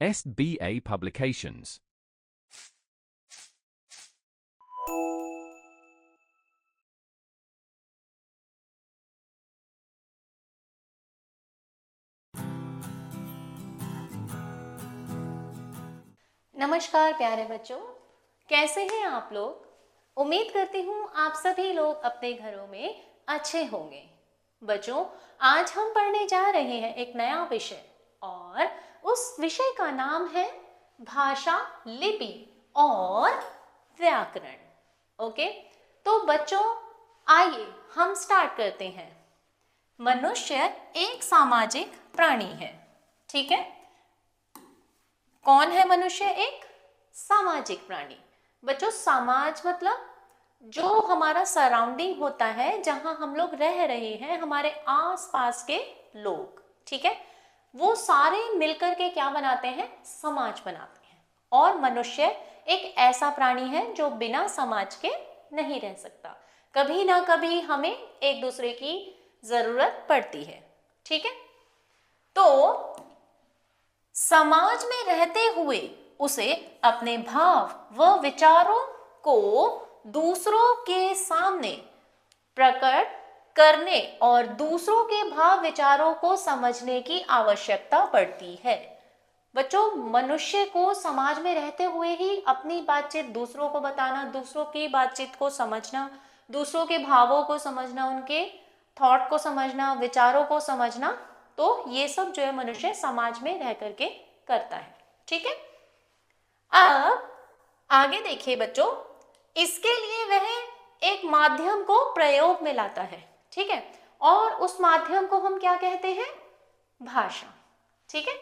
SBA Publications. नमस्कार प्यारे बच्चों, कैसे हैं आप लोग। उम्मीद करती हूँ आप सभी लोग अपने घरों में अच्छे होंगे। बच्चों, आज हम पढ़ने जा रहे हैं एक नया विषय और उस विषय का नाम है भाषा, लिपि और व्याकरण। ओके, तो बच्चों आइए हम स्टार्ट करते हैं। मनुष्य एक सामाजिक प्राणी है, ठीक है। कौन है मनुष्य? एक सामाजिक प्राणी। बच्चों, समाज मतलब जो हमारा सराउंडिंग होता है, जहां हम लोग रह रहे हैं, हमारे आसपास के लोग, ठीक है, वो सारे मिलकर के क्या बनाते हैं? समाज बनाते हैं। और मनुष्य एक ऐसा प्राणी है जो बिना समाज के नहीं रह सकता। कभी ना कभी हमें एक दूसरे की जरूरत पड़ती है, ठीक है। तो समाज में रहते हुए उसे अपने भाव व विचारों को दूसरों के सामने प्रकट करने और दूसरों के भाव विचारों को समझने की आवश्यकता पड़ती है। बच्चों, मनुष्य को समाज में रहते हुए ही अपनी बातचीत दूसरों को बताना, दूसरों की बातचीत को समझना, दूसरों के भावों को समझना, उनके थॉट को समझना, विचारों को समझना, तो ये सब जो है मनुष्य समाज में रह करके करता है, ठीक है। अब आगे देखिए बच्चों, इसके लिए वह एक माध्यम को प्रयोग में लाता है, ठीक है, और उस माध्यम को हम क्या कहते हैं? भाषा, ठीक है।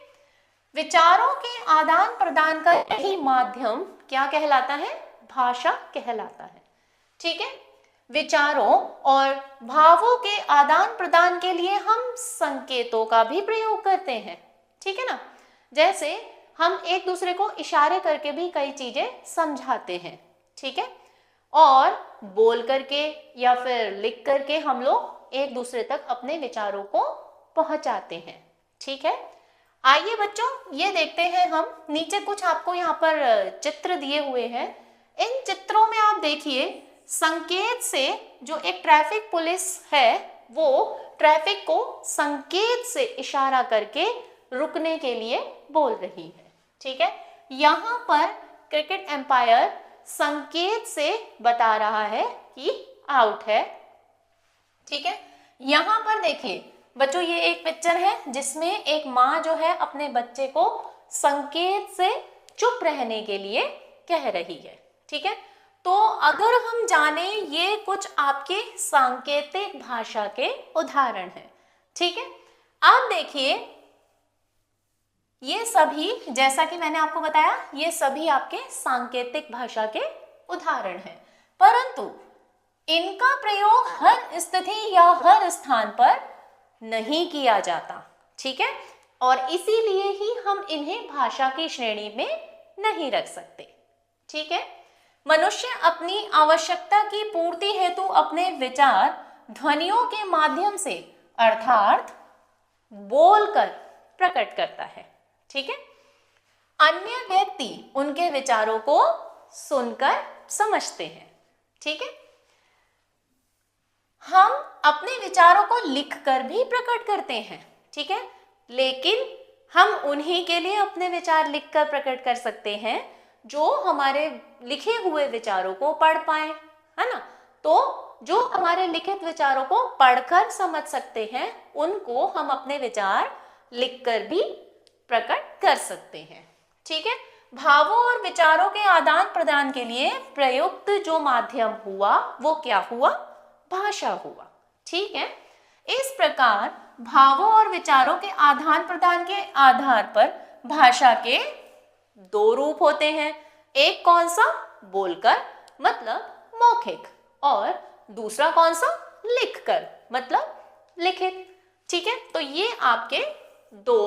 विचारों के आदान प्रदान का यही माध्यम क्या कहलाता है? भाषा कहलाता है, ठीक है। विचारों और भावों के आदान प्रदान के लिए हम संकेतों का भी प्रयोग करते हैं, ठीक है ना। जैसे हम एक दूसरे को इशारे करके भी कई चीजें समझाते हैं, ठीक है, और बोल करके या फिर लिख करके हम लोग एक दूसरे तक अपने विचारों को पहुंचाते हैं, ठीक है। आइए बच्चों, ये देखते हैं हम। नीचे कुछ आपको यहाँ पर चित्र दिए हुए हैं। इन चित्रों में आप देखिए, संकेत से जो एक ट्रैफिक पुलिस है वो ट्रैफिक को संकेत से इशारा करके रुकने के लिए बोल रही है, ठीक है। यहाँ पर क्रिकेट एम्पायर संकेत से बता रहा है कि आउट है, ठीक है। यहाँ पर देखिए बच्चों, ये एक पिक्चर है जिसमें एक माँ जो है अपने बच्चे को संकेत से चुप रहने के लिए कह रही है, ठीक है। तो अगर हम जाने, ये कुछ आपके सांकेतिक भाषा के उदाहरण हैं, ठीक है। अब देखिए, ये सभी, जैसा कि मैंने आपको बताया, ये सभी आपके सांकेतिक भाषा के उदाहरण हैं, परंतु इनका प्रयोग हर स्थिति या हर स्थान पर नहीं किया जाता, ठीक है, और इसीलिए ही हम इन्हें भाषा की श्रेणी में नहीं रख सकते, ठीक है। मनुष्य अपनी आवश्यकता की पूर्ति हेतु अपने विचार ध्वनियों के माध्यम से अर्थात बोलकर प्रकट करता है, ठीक है। अन्य व्यक्ति उनके विचारों को सुनकर समझते हैं, ठीक है। हम अपने विचारों को लिखकर भी प्रकट करते हैं, ठीक है, लेकिन हम उन्हीं के लिए अपने विचार लिखकर प्रकट कर सकते हैं जो हमारे लिखे हुए विचारों को पढ़ पाए, है ना। तो जो हमारे लिखित विचारों को पढ़कर समझ सकते हैं, उनको हम अपने विचार लिखकर भी प्रकट कर सकते हैं, ठीक है। भावों और विचारों के आदान प्रदान के लिए प्रयुक्त जो माध्यम हुआ वो क्या हुआ? भाषा हुआ, ठीक है। इस प्रकार भावों और विचारों के आदान प्रदान के आधार पर भाषा के दो रूप होते हैं। एक कौन सा? बोलकर मतलब मौखिक, और दूसरा कौन सा? लिखकर मतलब लिखित, ठीक है। तो ये आपके दो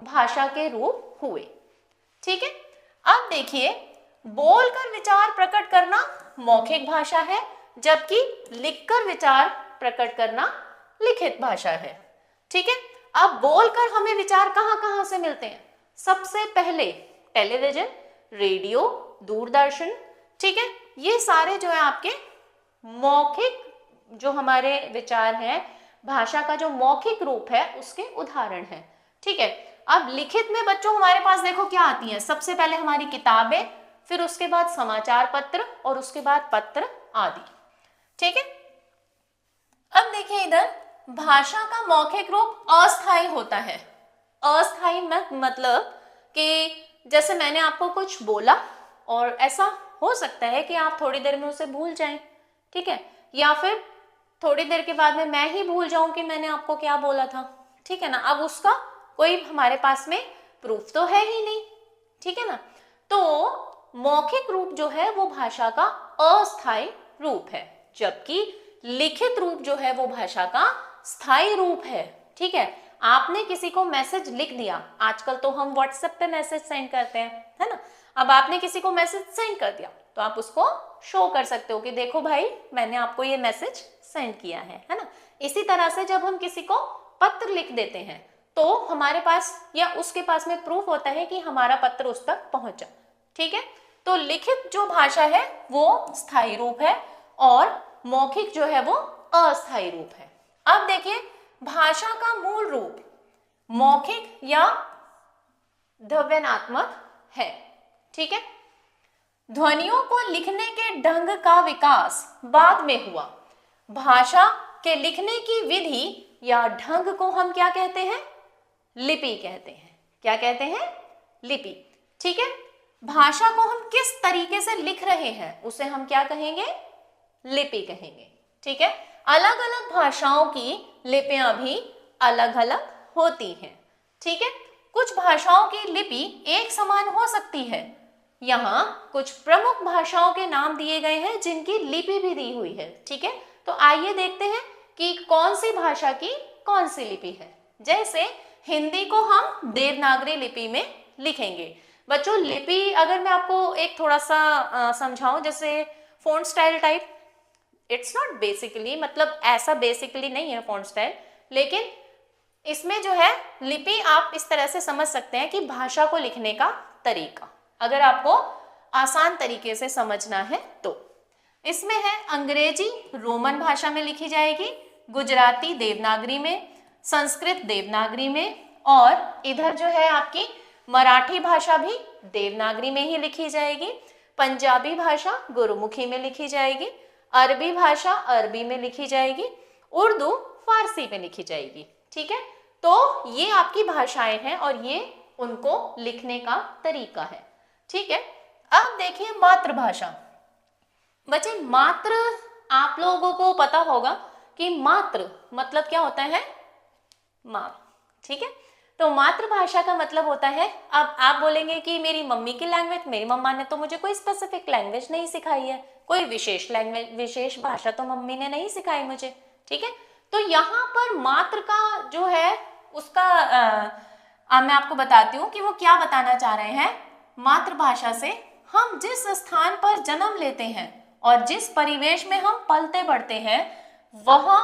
भाषा के रूप हुए, ठीक है। अब देखिए, बोलकर विचार प्रकट करना मौखिक भाषा है, जबकि लिखकर विचार प्रकट करना लिखित भाषा है, ठीक है। अब बोलकर हमें विचार कहाँ कहाँ से मिलते हैं? सबसे पहले टेलीविजन, रेडियो, दूरदर्शन, ठीक है, ये सारे जो है आपके मौखिक जो हमारे विचार हैं, भाषा का जो मौखिक रूप है उसके उदाहरण हैं। ठीक है, अब लिखित में बच्चों हमारे पास देखो क्या आती है, सबसे पहले हमारी किताबें, फिर उसके बाद समाचार पत्र और उसके बाद पत्र आदि। ठीक है, अब देखिए इधर भाषा का मौखिक रूप अस्थायी होता है। अस्थायी मतलब कि जैसे मैंने आपको कुछ बोला और ऐसा हो सकता है कि आप थोड़ी देर में उसे भूल जाएं, ठीक है, या फिर थोड़ी देर के बाद में मैं ही भूल जाऊं कि मैंने आपको क्या बोला था। ठीक है ना, अब उसका कोई हमारे पास में प्रूफ तो है ही नहीं। ठीक है ना, तो मौखिक रूप जो है वो भाषा का अस्थायी रूप है, जबकि लिखित रूप जो है वो भाषा का स्थायी रूप है। ठीक है, आपने किसी को मैसेज लिख दिया, आजकल तो हम व्हाट्सएप पे मैसेज सेंड करते हैं, है ना, अब आपने किसी को मैसेज सेंड कर दिया तो आप उसको शो कर सकते हो कि देखो भाई मैंने आपको ये मैसेज सेंड किया है ना। इसी तरह से जब हम किसी को पत्र लिख देते हैं तो हमारे पास या उसके पास में प्रूफ होता है कि हमारा पत्र उस तक पहुंचा। ठीक है, तो लिखित जो भाषा है वो स्थायी रूप है और मौखिक जो है वो अस्थायी रूप है। अब देखिए भाषा का मूल रूप मौखिक या ध्वन्यात्मक है। ठीक है, ध्वनियों को लिखने के ढंग का विकास बाद में हुआ। भाषा के लिखने की विधि या ढंग को हम क्या कहते हैं, लिपि कहते हैं। क्या कहते हैं, लिपि। ठीक है, भाषा को हम किस तरीके से लिख रहे हैं उसे हम क्या कहेंगे, लिपि कहेंगे। ठीक है, अलग अलग भाषाओं की लिपियां भी अलग अलग होती हैं। ठीक है, कुछ भाषाओं की लिपि एक समान हो सकती है। यहाँ कुछ प्रमुख भाषाओं के नाम दिए गए हैं जिनकी लिपि भी दी हुई है। ठीक है, तो आइए देखते हैं कि कौन सी भाषा की कौन सी लिपि है। जैसे हिंदी को हम देवनागरी लिपि में लिखेंगे। बच्चों लिपि अगर मैं आपको एक थोड़ा सा समझाऊं, जैसे font style type, it's not basically, मतलब ऐसा बेसिकली नहीं है फॉन्ट स्टाइल, लेकिन इसमें जो है लिपि आप इस तरह से समझ सकते हैं कि भाषा को लिखने का तरीका, अगर आपको आसान तरीके से समझना है तो। इसमें है अंग्रेजी रोमन भाषा में लिखी जाएगी, गुजराती देवनागरी में, संस्कृत देवनागरी में, और इधर जो है आपकी मराठी भाषा भी देवनागरी में ही लिखी जाएगी, पंजाबी भाषा गुरुमुखी में लिखी जाएगी, अरबी भाषा अरबी में लिखी जाएगी, उर्दू फारसी में लिखी जाएगी। ठीक है, तो ये आपकी भाषाएं हैं और ये उनको लिखने का तरीका है। ठीक है, अब देखिए मातृभाषा। बच्चे मात्र आप लोगों को पता होगा कि मात्र मतलब क्या होता है, माँ। ठीक है, तो मातृभाषा का मतलब होता है, अब आप बोलेंगे कि मेरी मम्मी की लैंग्वेज, मेरी मम्मा ने तो मुझे कोई स्पेसिफिक लैंग्वेज नहीं सिखाई है, कोई विशेष लैंग्वेज विशेष भाषा तो मम्मी ने नहीं सिखाई मुझे। ठीक है, तो यहाँ पर मात्र का जो है उसका मैं आपको बताती हूँ कि वो क्या बताना चाह रहे हैं। मातृभाषा से हम जिस स्थान पर जन्म लेते हैं और जिस परिवेश में हम पलते बढ़ते हैं वहां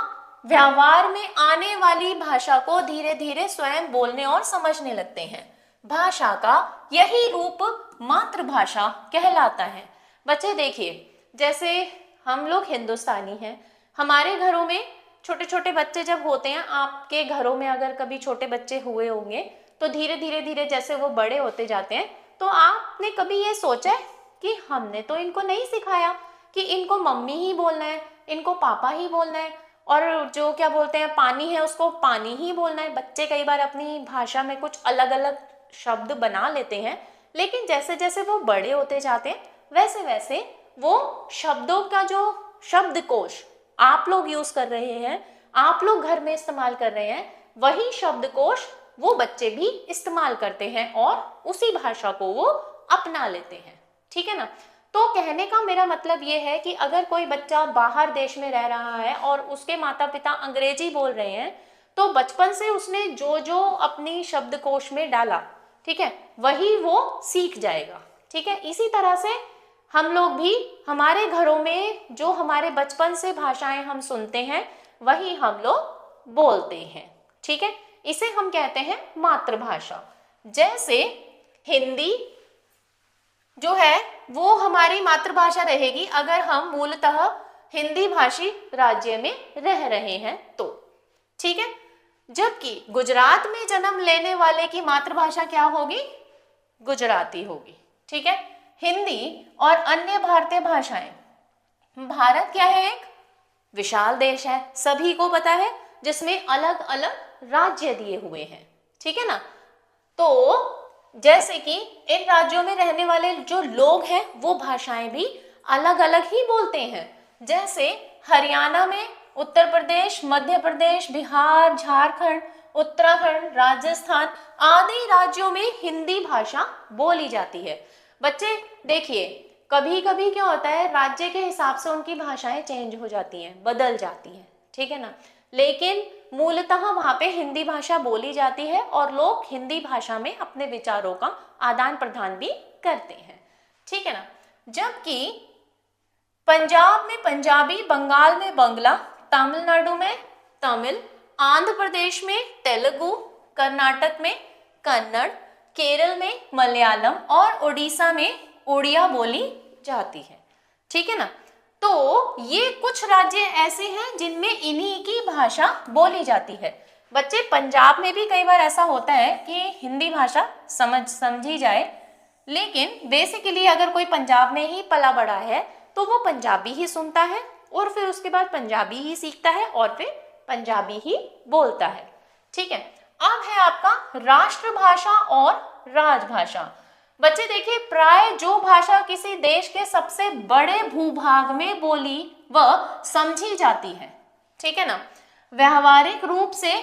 व्यवहार में आने वाली भाषा को धीरे धीरे स्वयं बोलने और समझने लगते हैं। भाषा का यही रूप मातृभाषा कहलाता है। बच्चे देखिए, जैसे हम लोग हिंदुस्तानी हैं, हमारे घरों में छोटे छोटे बच्चे जब होते हैं, आपके घरों में अगर कभी छोटे बच्चे हुए होंगे तो धीरे धीरे जैसे वो बड़े होते जाते हैं तो आपने कभी ये सोचा है कि हमने तो इनको नहीं सिखाया कि इनको मम्मी ही बोलना है, इनको पापा ही बोलना है, और जो क्या बोलते हैं पानी है उसको पानी ही बोलना है। बच्चे कई बार अपनी भाषा में कुछ अलग अलग शब्द बना लेते हैं, लेकिन जैसे जैसे वो बड़े होते जाते हैं वैसे वैसे वो शब्दों का जो शब्दकोश आप लोग यूज कर रहे हैं, आप लोग घर में इस्तेमाल कर रहे हैं, वही शब्दकोश वो बच्चे भी इस्तेमाल करते हैं और उसी भाषा को वो अपना लेते हैं। ठीक है ना, तो कहने का मेरा मतलब ये है कि अगर कोई बच्चा बाहर देश में रह रहा है और उसके माता पिता अंग्रेजी बोल रहे हैं तो बचपन से उसने जो जो अपनी शब्दकोश में डाला, ठीक है, वही वो सीख जाएगा। ठीक है, इसी तरह से हम लोग भी हमारे घरों में जो हमारे बचपन से भाषाएं हम सुनते हैं वही हम लोग बोलते हैं। ठीक है, इसे हम कहते हैं मातृभाषा। जैसे हिंदी जो है वो हमारी मातृभाषा रहेगी अगर हम मूलतः हिंदी भाषी राज्य में रह रहे हैं तो, ठीक है। जबकि गुजरात में जन्म लेने वाले की मातृभाषा क्या होगी? गुजराती होगी, ठीक है। हिंदी और अन्य भारतीय भाषाएं, भारत क्या है? एक विशाल देश है, सभी को पता है, जिसमें अलग अलग राज्य दिए हुए हैं, ठीक है ना। तो जैसे कि इन राज्यों में रहने वाले जो लोग हैं वो भाषाएं भी अलग अलग ही बोलते हैं। जैसे हरियाणा में, उत्तर प्रदेश, मध्य प्रदेश, बिहार, झारखंड, उत्तराखंड, राजस्थान आदि राज्यों में हिंदी भाषा बोली जाती है। बच्चे देखिए, कभी कभी क्या होता है, राज्य के हिसाब से उनकी भाषाएं चेंज हो जाती हैं, बदल जाती हैं, ठीक है ना। लेकिन मूलतः वहां पे हिंदी भाषा बोली जाती है और लोग हिंदी भाषा में अपने विचारों का आदान प्रदान भी करते हैं, ठीक है ना। जबकि पंजाब में पंजाबी, बंगाल में बंगला, तमिलनाडु में तमिल, आंध्र प्रदेश में तेलुगु, कर्नाटक में कन्नड़, केरल में मलयालम और उड़ीसा में उड़िया बोली जाती है, ठीक है ना। तो ये कुछ राज्य ऐसे हैं जिनमें इन्हीं की भाषा बोली जाती है। बच्चे पंजाब में भी कई बार ऐसा होता है कि हिंदी भाषा समझी जाए, लेकिन बेसिकली अगर कोई पंजाब में ही पला बड़ा है तो वो पंजाबी ही सुनता है और फिर उसके बाद पंजाबी ही सीखता है और फिर पंजाबी ही बोलता है, ठीक है। अब है आपका राष्ट्रभाषा और राजभाषा। बच्चे देखिए, प्राय जो भाषा किसी देश के सबसे बड़े भूभाग में बोली व समझी जाती है, ठीक है ना, व्यावहारिक रूप से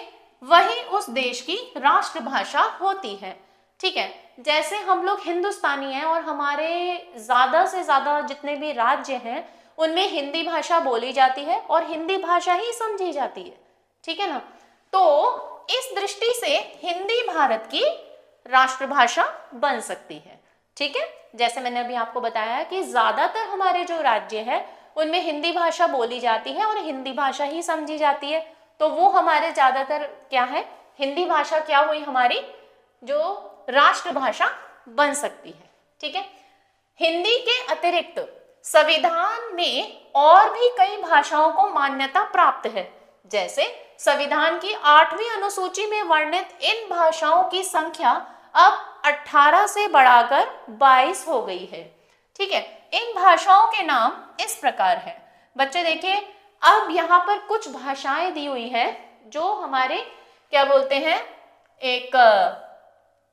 वही उस देश की राष्ट्रभाषा होती है, ठीक है। जैसे हम लोग हिंदुस्तानी हैं और हमारे ज्यादा से ज्यादा जितने भी राज्य हैं उनमें हिंदी भाषा बोली जाती है और हिंदी भाषा ही समझी जाती है, ठीक है ना। तो इस दृष्टि से हिंदी भारत की राष्ट्रभाषा बन सकती है, ठीक है। जैसे मैंने अभी आपको बताया कि ज्यादातर हमारे जो राज्य है उनमें हिंदी भाषा बोली जाती है और हिंदी भाषा ही समझी जाती है, तो वो हमारे ज्यादातर क्या है, हिंदी भाषा क्या हुई, हमारी जो राष्ट्रभाषा बन सकती है, ठीक है। हिंदी के अतिरिक्त संविधान में और भी कई भाषाओं को मान्यता प्राप्त है। जैसे संविधान की 8वीं अनुसूची में वर्णित इन भाषाओं की संख्या अब 18 से बढ़ाकर 22 हो गई है, ठीक है। इन भाषाओं के नाम इस प्रकार है। बच्चे देखिए, अब यहाँ पर कुछ भाषाएं दी हुई है जो हमारे क्या बोलते हैं, एक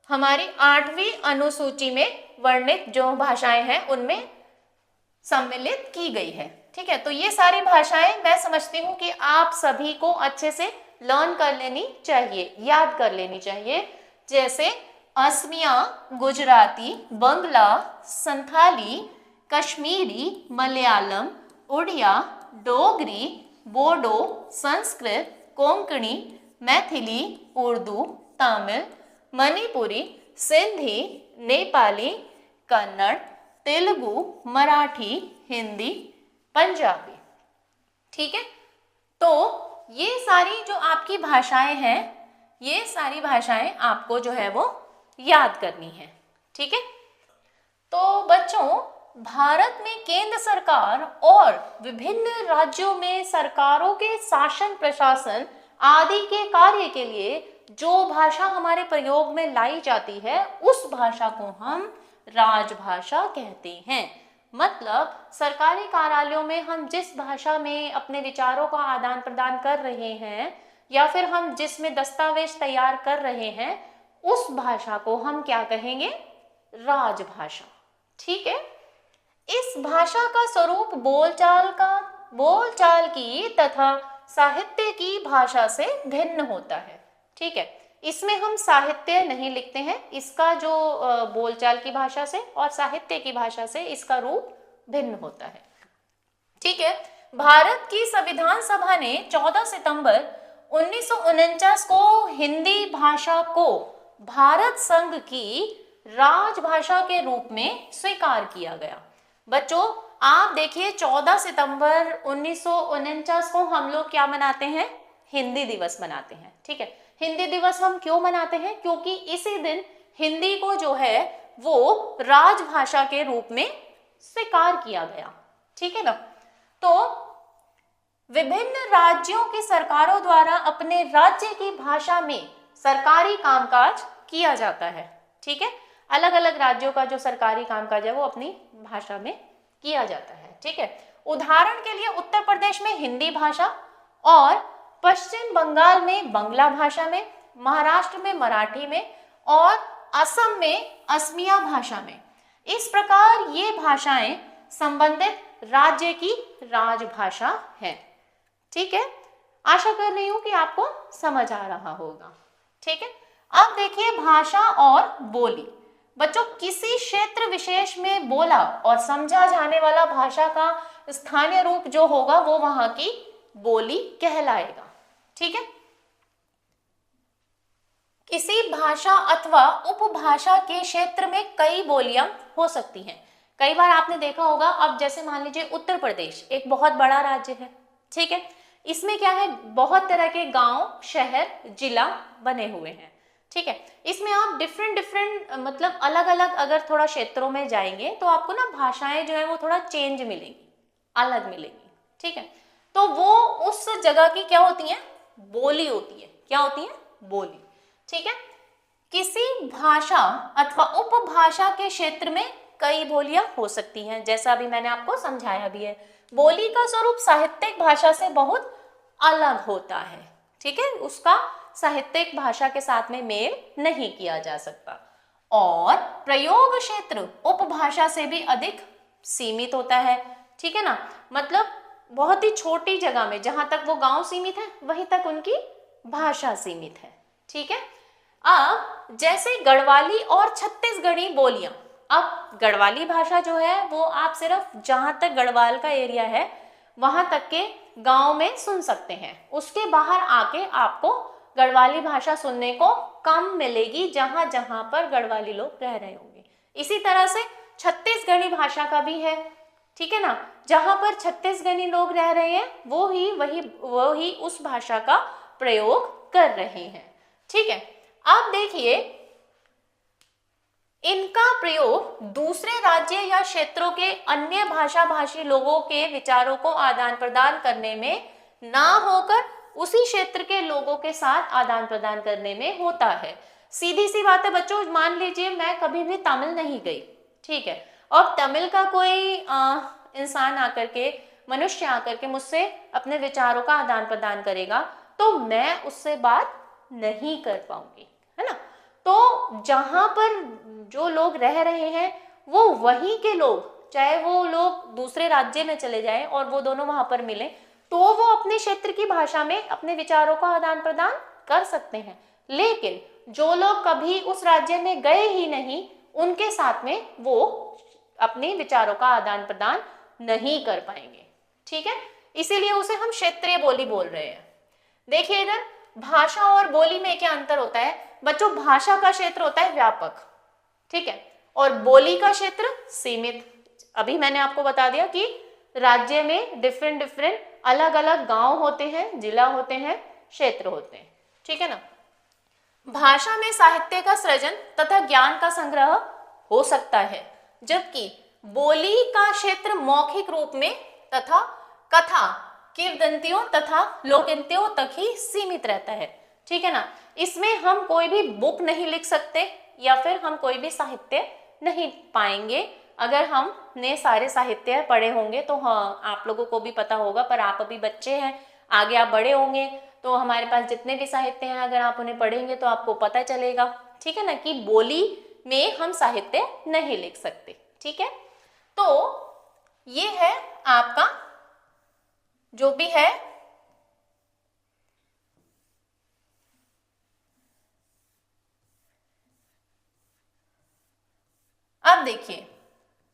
हमारी 8वीं अनुसूची में वर्णित जो भाषाएं हैं उनमें सम्मिलित की गई है, ठीक है। तो ये सारी भाषाएं मैं समझती हूँ कि आप सभी को अच्छे से लर्न कर लेनी चाहिए, याद कर लेनी चाहिए। जैसे असमिया, गुजराती, बंगला, संथाली, कश्मीरी, मलयालम, उड़िया, डोगरी, बोडो, संस्कृत, कोंकणी, मैथिली, उर्दू, तमिल, मणिपुरी, सिंधी, नेपाली, कन्नड़, तेलुगु, मराठी, हिंदी, पंजाबी, ठीक है। तो ये सारी जो आपकी भाषाएं हैं, ये सारी भाषाएं आपको जो है वो याद करनी है, ठीक है। तो बच्चों, भारत में केंद्र सरकार और विभिन्न राज्यों में सरकारों के शासन प्रशासन आदि के कार्य के लिए जो भाषा हमारे प्रयोग में लाई जाती है उस भाषा को हम राजभाषा कहते हैं। मतलब सरकारी कार्यालयों में हम जिस भाषा में अपने विचारों का आदान प्रदान कर रहे हैं या फिर हम जिसमें दस्तावेज तैयार कर रहे हैं उस भाषा को हम क्या कहेंगे, राजभाषा, ठीक है। इस भाषा का स्वरूप बोलचाल की तथा साहित्य की भाषा से भिन्न होता है, ठीक है। इसमें हम साहित्य नहीं लिखते हैं, इसका जो बोलचाल की भाषा से और साहित्य की भाषा से इसका रूप भिन्न होता है, ठीक है। भारत की संविधान सभा ने 14 सितंबर 1949 को हिंदी भाषा को भारत संघ की राजभाषा के रूप में स्वीकार किया गया। बच्चों आप देखिए, 14 सितंबर 1949 को हम लोग क्या मनाते हैं, हिंदी दिवस मनाते हैं, ठीक है। हिंदी दिवस हम क्यों मनाते हैं, क्योंकि इसी दिन हिंदी को जो है वो राजभाषा के रूप में स्वीकार किया गया। ठीक है ना। तो विभिन्न राज्यों की सरकारों द्वारा अपने राज्य की भाषा में सरकारी कामकाज किया जाता है। ठीक है, अलग अलग राज्यों का जो सरकारी कामकाज है वो अपनी भाषा में किया जाता है। ठीक है, उदाहरण के लिए उत्तर प्रदेश में हिंदी भाषा और पश्चिम बंगाल में बांग्ला भाषा में, महाराष्ट्र में मराठी में और असम में असमिया भाषा में। इस प्रकार ये भाषाएं संबंधित राज्य की राजभाषा है। ठीक है, आशा कर रही हूं कि आपको समझ आ रहा होगा। ठीक है, अब देखिए भाषा और बोली। बच्चों, किसी क्षेत्र विशेष में बोला और समझा जाने वाला भाषा का स्थानीय रूप जो होगा वो वहां की बोली कहलाएगा। ठीक है, किसी भाषा अथवा उपभाषा के क्षेत्र में कई बोलियां हो सकती हैं। कई बार आपने देखा होगा, अब जैसे मान लीजिए उत्तर प्रदेश एक बहुत बड़ा राज्य है। ठीक है, इसमें क्या है, बहुत तरह के गांव, शहर, जिला बने हुए हैं। ठीक है, इसमें आप डिफरेंट मतलब अलग अलग अगर थोड़ा क्षेत्रों में जाएंगे तो आपको ना भाषाएं जो है वो थोड़ा चेंज मिलेंगी, अलग मिलेंगी। ठीक है, तो वो उस जगह की क्या होती है, बोली होती है। क्या होती है, बोली। ठीक है, किसी भाषा अथवा उपभाषा के क्षेत्र में कई बोलियां हो सकती हैं, जैसा अभी मैंने आपको समझाया भी है। बोली का स्वरूप साहित्यिक भाषा से बहुत अलग होता है। ठीक है, उसका साहित्यिक भाषा के साथ में मेल नहीं किया जा सकता और प्रयोग क्षेत्र उपभाषा से भी अधिक सीमित होता है। ठीक है ना, मतलब बहुत ही छोटी जगह में, जहां तक वो गांव सीमित है वहीं तक उनकी भाषा सीमित है। ठीक है, अब जैसे गढ़वाली और छत्तीसगढ़ी बोलियां। अब गढ़वाली भाषा जो है वो आप सिर्फ जहां तक गढ़वाल का एरिया है वहां तक के गांव में सुन सकते हैं, उसके बाहर आके आपको गढ़वाली भाषा सुनने को कम मिलेगी जहां जहां पर गढ़वाली लोग रह रहे होंगे। इसी तरह से छत्तीसगढ़ी भाषा का भी है। ठीक है ना, जहां पर छत्तीसगढ़ी लोग रह रहे हैं वो ही उस भाषा का प्रयोग कर रहे हैं। ठीक है, अब देखिए इनका प्रयोग दूसरे राज्य या क्षेत्रों के अन्य भाषा भाषी लोगों के विचारों को आदान प्रदान करने में ना होकर उसी क्षेत्र के लोगों के साथ आदान प्रदान करने में होता है। सीधी सी बात है बच्चों, मान लीजिए मैं कभी भी तमिल नहीं गई। ठीक है, और तमिल का कोई इंसान आकर के, मनुष्य आकर के मुझसे अपने विचारों का आदान प्रदान करेगा तो मैं उससे बात नहीं कर पाऊंगी, है ना। तो जहां पर जो लोग रह रहे हैं वो वहीं के लोग, चाहे वो लोग दूसरे राज्य में चले जाएं और वो दोनों वहां पर मिलें, तो वो अपने क्षेत्र की भाषा में अपने विचारों का आदान प्रदान कर सकते हैं। लेकिन जो लोग कभी उस राज्य में गए ही नहीं, उनके साथ में वो अपने विचारों का आदान प्रदान नहीं कर पाएंगे। ठीक है, इसीलिए उसे हम क्षेत्रीय बोली बोल रहे हैं। देखिए इधर भाषा और बोली में क्या अंतर होता है बच्चों। भाषा का क्षेत्र होता है व्यापक, ठीक है, और बोली का क्षेत्र सीमित। अभी मैंने आपको बता दिया कि राज्य में डिफरेंट अलग अलग गांव होते हैं, जिला होते हैं, क्षेत्र होते हैं। ठीक है ना। भाषा में साहित्य का सृजन तथा ज्ञान का संग्रह हो सकता है, जबकि बोली का क्षेत्र मौखिक रूप में तथा कथा, किंवदंतियों तथा लोकगीतियों तक ही सीमित रहता है। ठीक है ना, इसमें हम कोई भी बुक नहीं लिख सकते या फिर हम कोई भी साहित्य नहीं पाएंगे। अगर हमने सारे साहित्य पढ़े होंगे तो हाँ, आप लोगों को भी पता होगा, पर आप अभी बच्चे हैं, आगे आप बड़े होंगे तो हमारे पास जितने भी साहित्य हैं अगर आप उन्हें पढ़ेंगे तो आपको पता चलेगा। ठीक है ना, कि बोली में हम साहित्य नहीं लिख सकते। ठीक है, तो ये है आपका जो भी है अब देखिए,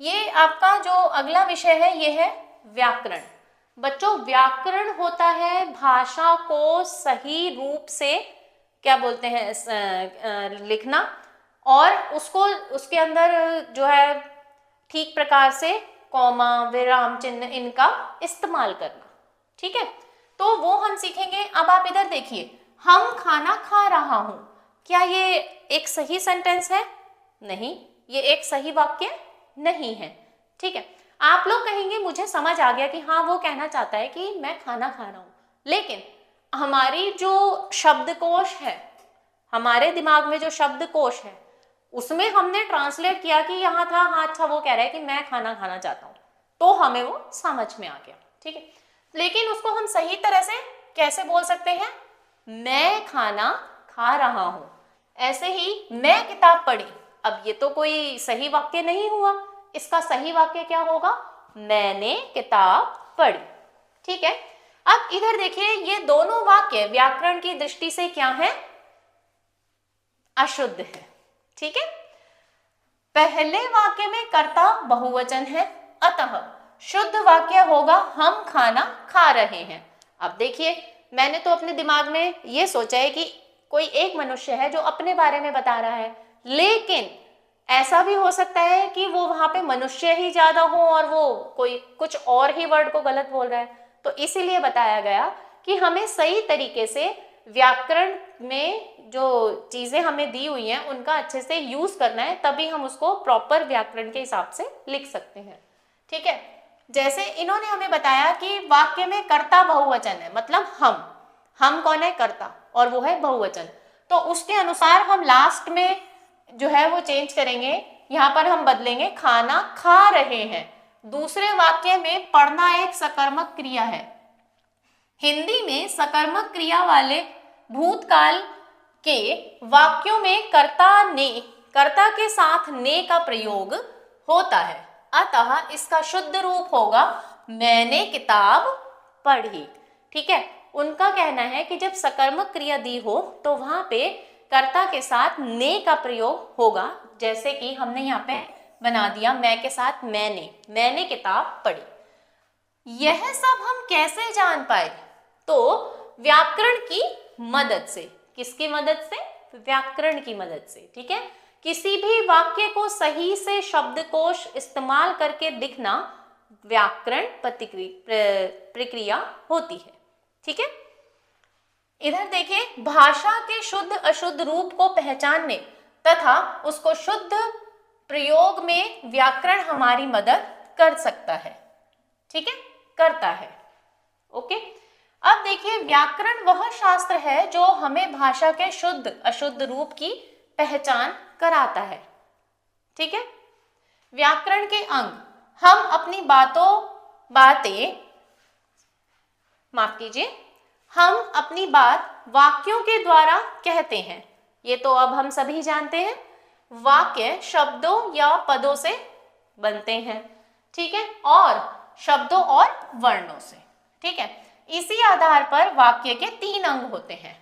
ये आपका जो अगला विषय है ये है व्याकरण। बच्चों, व्याकरण होता है भाषा को सही रूप से क्या बोलते हैं लिखना और उसको उसके अंदर जो है ठीक प्रकार से कॉमा, विराम चिन्ह इनका इस्तेमाल करना। ठीक है, तो वो हम सीखेंगे। अब आप इधर देखिए, हम खाना खा रहा हूं, क्या ये एक सही सेंटेंस है? नहीं, ये एक सही वाक्य नहीं है। ठीक है, आप लोग कहेंगे मुझे समझ आ गया कि हाँ वो कहना चाहता है कि मैं खाना खा रहा हूँ, लेकिन हमारी जो शब्दकोश है, हमारे दिमाग में जो शब्दकोश है, उसमें हमने ट्रांसलेट किया कि यहाँ था, हाँ अच्छा वो कह रहा है कि मैं खाना खाना चाहता हूँ, तो हमें वो समझ में आ गया। ठीक है, लेकिन उसको हम सही तरह से कैसे बोल सकते हैं? मैं खाना खा रहा हूं। ऐसे ही मैं किताब पढ़ी, अब ये तो कोई सही वाक्य नहीं हुआ, इसका सही वाक्य क्या होगा? मैंने किताब पढ़ी। ठीक है, अब इधर देखिए, ये दोनों वाक्य व्याकरण की दृष्टि से क्या है? अशुद्ध है। ठीक है, पहले वाक्य में कर्ता बहुवचन है, अतः शुद्ध वाक्य होगा हम खाना खा रहे हैं। अब देखिए, मैंने तो अपने दिमाग में ये सोचा है कि कोई एक मनुष्य है जो अपने बारे में बता रहा है, लेकिन ऐसा भी हो सकता है कि वो वहां पे मनुष्य ही ज्यादा हो और वो कोई कुछ और ही वर्ड को गलत बोल रहा है। तो इसीलिए बताया गया कि हमें सही तरीके से व्याकरण में जो चीजें हमें दी हुई हैं उनका अच्छे से यूज करना है, तभी हम उसको प्रॉपर व्याकरण के हिसाब से लिख सकते हैं। ठीक है, जैसे इन्होंने हमें बताया कि वाक्य में कर्ता बहुवचन है, मतलब हम कौन है? कर्ता, और वो है बहुवचन। तो उसके अनुसार हम लास्ट में जो है वो चेंज करेंगे, यहाँ पर हम बदलेंगे खाना खा रहे हैं। दूसरे वाक्य में पढ़ना एक सकर्मक क्रिया है। हिंदी में सकर्मक क्रिया वाले भूतकाल के वाक्यों में कर्ता के साथ ने का प्रयोग होता है, अतः इसका शुद्ध रूप होगा मैंने किताब पढ़ी। ठीक है, उनका कहना है कि जब सकर्मक क्रिया दी हो तो वहां पे कर्ता के साथ ने का प्रयोग होगा, जैसे कि हमने यहाँ पे बना दिया मैं के साथ मैंने किताब पढ़ी। यह सब हम कैसे जान पाए? तो व्याकरण की मदद से। किसकी मदद से? व्याकरण की मदद से। ठीक है, किसी भी वाक्य को सही से शब्दकोश इस्तेमाल करके लिखना व्याकरण प्रक्रिया होती है। ठीक है, इधर देखिए, भाषा के शुद्ध अशुद्ध रूप को पहचानने तथा उसको शुद्ध प्रयोग में व्याकरण हमारी मदद कर सकता है। ठीक है, करता है। ओके, अब देखिए, व्याकरण वह शास्त्र है जो हमें भाषा के शुद्ध अशुद्ध रूप की पहचान कराता है। ठीक है, व्याकरण के अंग हम अपनी हम अपनी बात वाक्यों के द्वारा कहते हैं। ये तो अब हम सभी जानते हैं, वाक्य शब्दों या पदों से बनते हैं। ठीक है, और शब्दों और वर्णों से। ठीक है, इसी आधार पर वाक्य के 3 अंग होते हैं।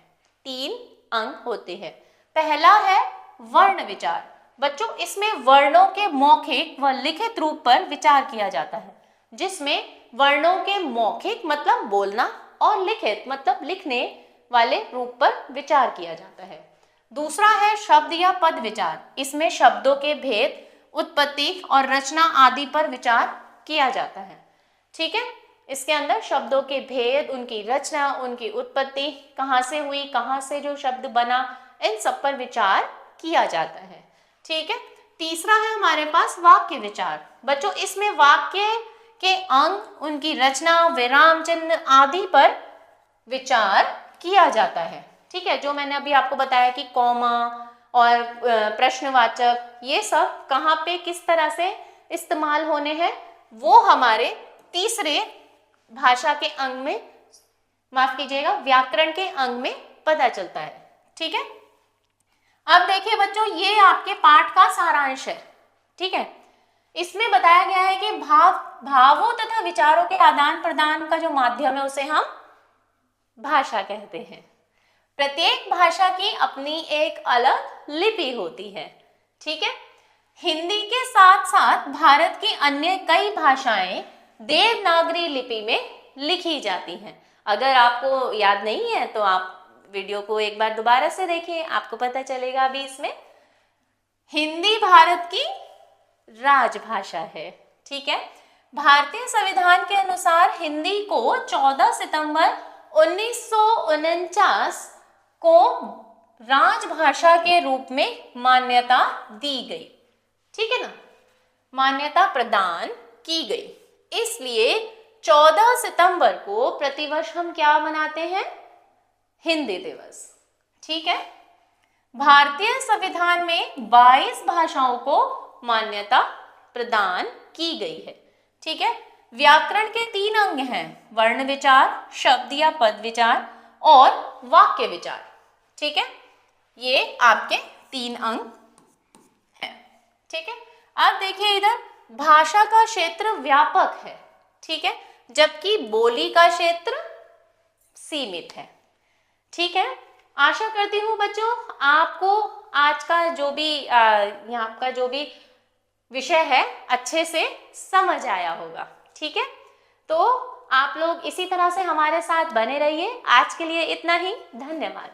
3 अंग होते हैं। पहला है वर्ण विचार। बच्चों, इसमें वर्णों के मौखिक व लिखित रूप पर विचार किया जाता है, जिसमें वर्णों के मौखिक मतलब बोलना और लिखित मतलब लिखने वाले रूप पर विचार किया जाता है। दूसरा है शब्द या पद विचार। इसमें शब्दों के भेद, उत्पत्ति और रचना आदि पर विचार किया जाता है। ठीक है, इसके अंदर शब्दों के भेद, उनकी रचना, उनकी उत्पत्ति, कहाँ से हुई, कहाँ से जो शब्द बना, इन सब पर विचार किया जाता है। ठीक है, तीसरा है हमारे पास वाक्य विचार। बच्चों, इसमें वाक्य के अंग, उनकी रचना, विराम चिन्ह आदि पर विचार किया जाता है। ठीक है, जो मैंने अभी आपको बताया कि कॉमा और प्रश्नवाचक, ये सब कहाँ पे किस तरह से इस्तेमाल होने हैं, वो हमारे तीसरे भाषा के अंग में, माफ कीजिएगा, व्याकरण के अंग में पता चलता है। ठीक है, अब देखिए बच्चों, ये आपके पाठ का सारांश है। ठीक है, इसमें बताया गया है कि भावों तथा विचारों के आदान प्रदान का जो माध्यम है उसे हम भाषा कहते हैं। प्रत्येक भाषा की अपनी एक अलग लिपि होती है। ठीक है, हिंदी के साथ साथ भारत की अन्य कई भाषाएं देवनागरी लिपि में लिखी जाती हैं। अगर आपको याद नहीं है तो आप वीडियो को एक बार दोबारा से देखिए, आपको पता चलेगा। अभी इसमें हिंदी भारत की राजभाषा है। ठीक है, भारतीय संविधान के अनुसार हिंदी को 14 सितंबर 1949 को राजभाषा के रूप में मान्यता दी गई। ठीक है ना, मान्यता प्रदान की गई। इसलिए 14 सितंबर को प्रतिवर्ष हम क्या मनाते हैं? हिंदी दिवस। ठीक है, भारतीय संविधान में 22 भाषाओं को मान्यता प्रदान की गई है। ठीक है, व्याकरण के 3 अंग हैं, वर्ण विचार, शब्द या पद विचार और वाक्य विचार। ठीक है, ये आपके 3 अंग हैं। ठीक है, अब देखिए इधर भाषा का क्षेत्र व्यापक है। ठीक है, जबकि बोली का क्षेत्र सीमित है। ठीक है, आशा करती हूँ बच्चों आपको आज का जो भी यहाँ का जो भी विषय है अच्छे से समझ आया होगा। ठीक है, तो आप लोग इसी तरह से हमारे साथ बने रहिए। आज के लिए इतना ही, धन्यवाद।